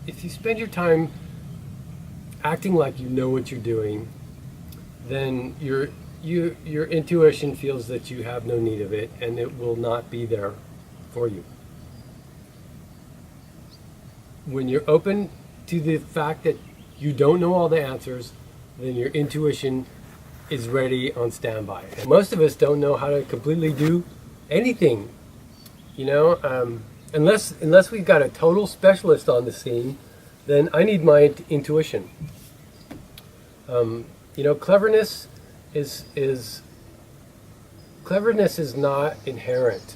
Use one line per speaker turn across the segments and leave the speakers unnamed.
if you spend your time acting like you know what you're doing, then your intuition feels that you have no need of it, and it will not be there for you. When you're open to the fact that you don't know all the answers, then your intuition is ready on standby. And most of us don't know how to completely do anything, unless we've got a total specialist on the scene. Then I need my intuition. Cleverness is not inherent.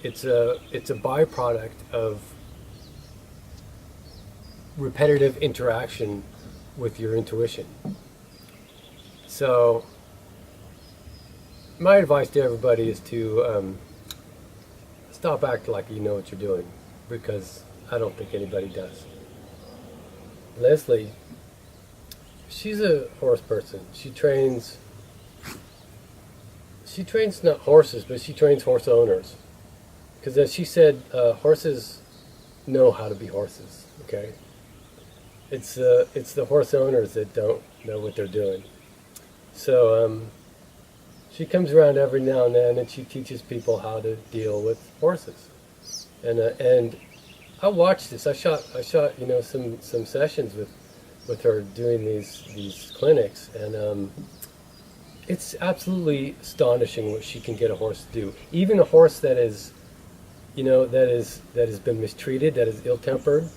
It's a byproduct of repetitive interaction with your intuition. So my advice to everybody is to stop acting like you know what you're doing, because I don't think anybody does. Leslie, she's a horse person. She trains not horses, but she trains horse owners. Because as she said, horses know how to be horses, okay? It's the horse owners that don't know what they're doing. So she comes around every now and then, and she teaches people how to deal with horses. And I watched this. I shot some sessions with her doing these clinics, and it's absolutely astonishing what she can get a horse to do. Even a horse that is, that has been mistreated, that is ill-tempered.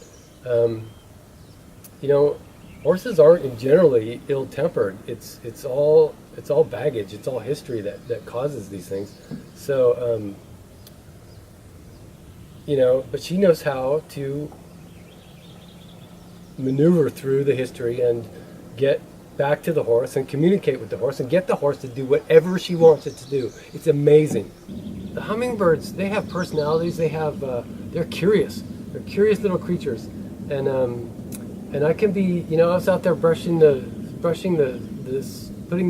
Horses aren't generally ill-tempered. It's all baggage. It's all history that causes these things. So but she knows how to maneuver through the history and get back to the horse and communicate with the horse and get the horse to do whatever she wants it to do. It's amazing. The hummingbirds, they have personalities. They're curious. They're curious little creatures, and I can be, I was out there putting the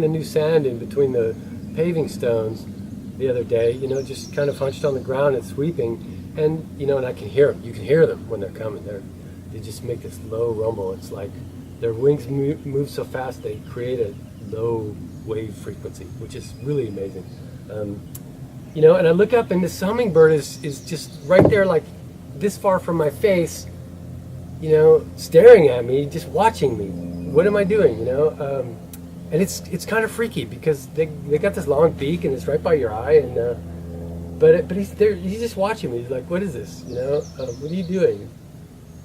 new sand in between the paving stones the other day. Just kind of hunched on the ground and sweeping. And and I can hear them. You can hear them when they're coming. They just make this low rumble. It's like their wings move so fast they create a low wave frequency, which is really amazing. And I look up and this hummingbird is just right there, like this far from my face, staring at me, just watching me. What am I doing? And it's kind of freaky because they got this long beak and it's right by your eye, and but he's there. He's just watching me. He's like, "What is this? What are you doing?"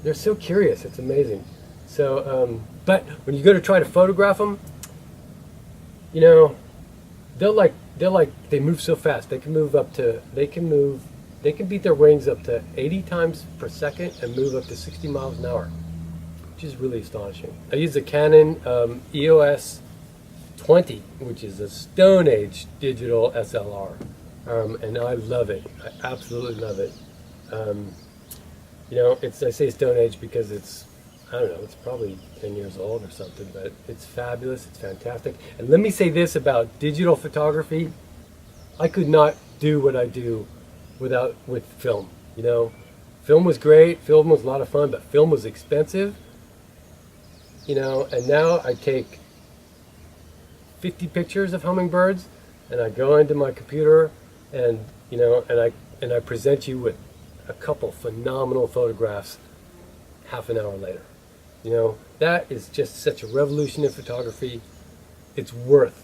They're so curious. It's amazing. So, but when you go to try to photograph them, they move so fast. They can beat their wings up to 80 times per second and move up to 60 miles an hour, which is really astonishing. I use a Canon EOS 20, which is a Stone Age digital SLR. And I love it. I absolutely love it. I say Stone Age because it's probably 10 years old or something, but it's fabulous. It's fantastic. And let me say this about digital photography. I could not do what I do with film. Film was great. Film was a lot of fun, but film was expensive. And now I take 50 pictures of hummingbirds and I go into my computer and I present you with a couple phenomenal photographs half an hour later. That is just such a revolution in photography. It's worth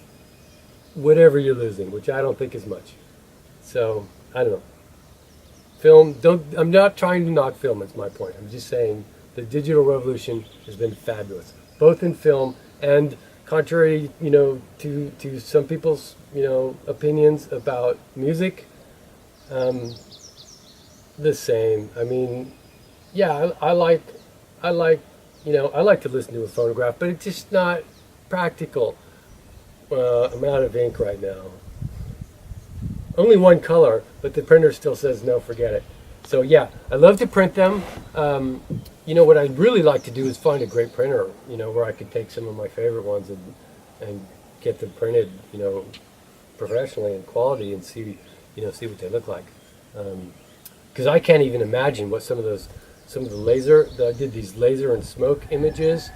whatever you're losing, which I don't think is much. So I don't know. I'm not trying to knock film, that's my point. I'm just saying the digital revolution has been fabulous, both in film and contrary, to some people's, opinions about music, the same. I mean, yeah, I like to listen to a photograph, but it's just not practical. I'm out of ink right now. Only one color, but the printer still says no, forget it. So yeah, I love to print them. What I'd really like to do is find a great printer, where I could take some of my favorite ones and get them printed, professionally and quality, and see what they look like. Because I can't even imagine what some of those some of the laser. I did these laser and smoke images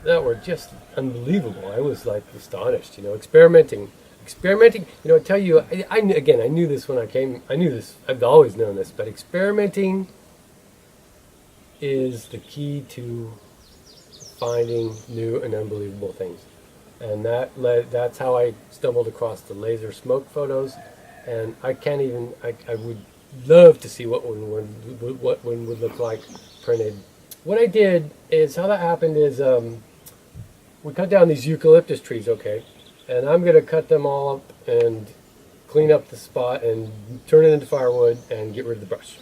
that were just unbelievable. I was like astonished, experimenting. I tell you, I knew this when I came. I knew this. I've always known this, but experimenting is the key to finding new and unbelievable things. And that's how I stumbled across the laser smoke photos. And I would love to see what one would look like printed. What I did is, how that happened is, we cut down these eucalyptus trees, okay? And I'm going to cut them all up and clean up the spot and turn it into firewood and get rid of the brush.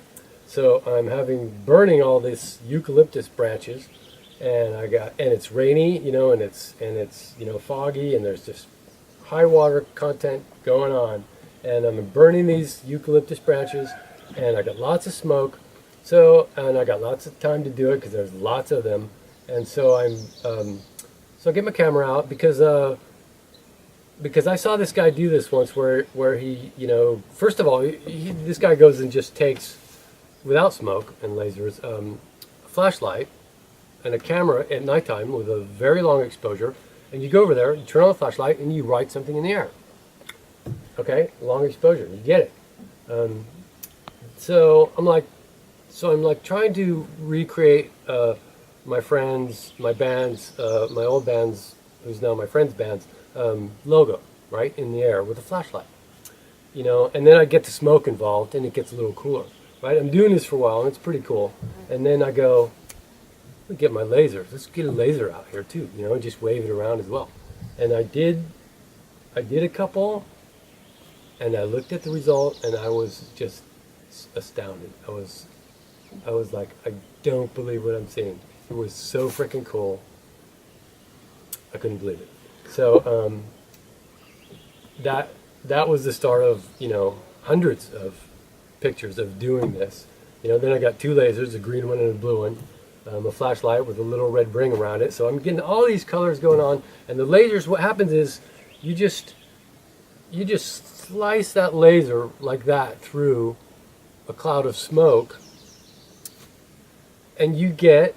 So I'm burning all this eucalyptus branches, and it's rainy, and it's foggy, and there's just high water content going on, and I'm burning these eucalyptus branches, and I got lots of smoke, and I got lots of time to do it because there's lots of them, and so I get my camera out because I saw this guy do this once where he, first of all, this guy goes and just takes, without smoke and lasers, a flashlight and a camera at nighttime with a very long exposure, and you go over there, you turn on the flashlight, and you write something in the air. Okay, long exposure, you get it. So I'm like trying to recreate my old band's, who's now my friend's band's, logo, right, in the air with a flashlight. And then I get the smoke involved, and it gets a little cooler, right? I'm doing this for a while, and it's pretty cool. And then I go, let me get my lasers. Let's get a laser out here too, and just wave it around as well. And I did a couple, and I looked at the result, and I was just astounded. I was like, I don't believe what I'm seeing. It was so freaking cool. I couldn't believe it. So that was the start of hundreds of pictures of doing this. Then I got two lasers, a green one and a blue one, a flashlight with a little red ring around it. So I'm getting all these colors going on, and the lasers. What happens is you just slice that laser like that through a cloud of smoke, and you get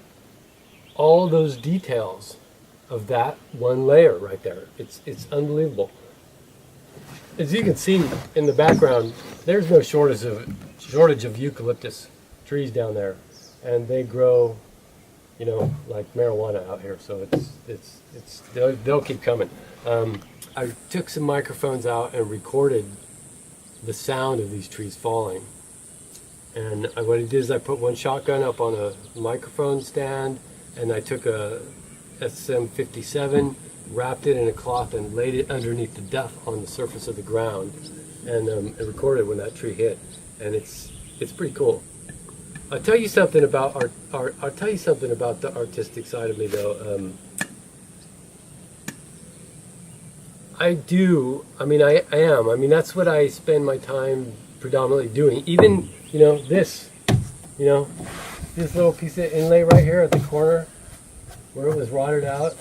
all those details of that one layer right there. It's unbelievable. As you can see in the background, there's no shortage of eucalyptus trees down there, and they grow, like marijuana out here. So they'll keep coming. I took some microphones out and recorded the sound of these trees falling. And what I did is I put one shotgun up on a microphone stand, and I took a SM57, wrapped it in a cloth, and laid it underneath the duff on the surface of the ground, and I recorded when that tree hit, and it's pretty cool. I'll tell you something about the artistic side of me, though. I am. That's what I spend my time predominantly doing. Even, this little piece of inlay right here at the corner where it was rotted out.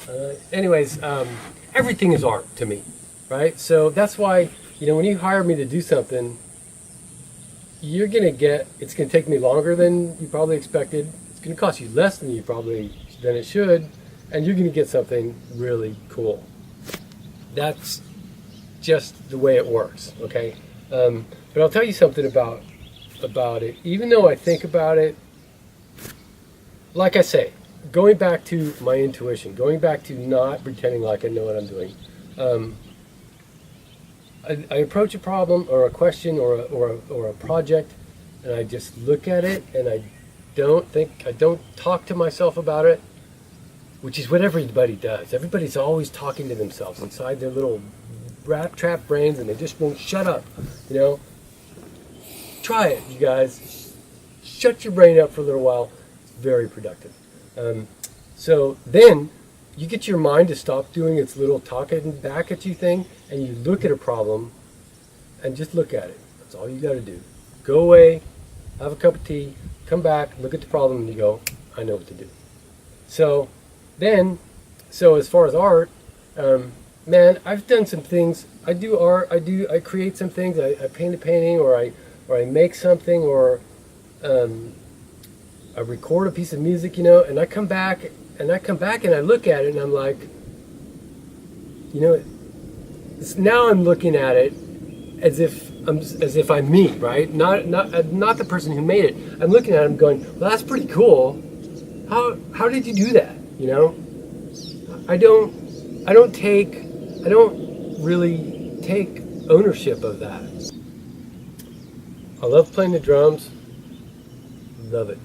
Everything is art to me, right? So that's why, when you hire me to do something, it's going to take me longer than you probably expected. It's going to cost you less than it should, and you're going to get something really cool. That's just the way it works, okay? But I'll tell you something about it. Even though I think about it, like I say, going back to my intuition, going back to not pretending like I know what I'm doing. I approach a problem or a question or a project, and I just look at it, and I don't talk to myself about it, which is what everybody does. Everybody's always talking to themselves inside their little rat-trap brains, and they just won't shut up, Try it, you guys. Shut your brain up for a little while. It's very productive. So then you get your mind to stop doing its little talking back at you thing, and you look at a problem and just look at it. That's all you got to do. Go away, have a cup of tea, come back, look at the problem, and you go, I know what to do. So as far as art, I've done some things. I do art. I create some things. I paint a painting, or I make something, or I record a piece of music, you know, and I come back and I look at it and I'm like, you know, now I'm looking at it as if I'm me, right? Not the person who made it. I'm looking at it and going, well, that's pretty cool. How did you do that? You know, I don't really take ownership of that. I love playing the drums. Love it.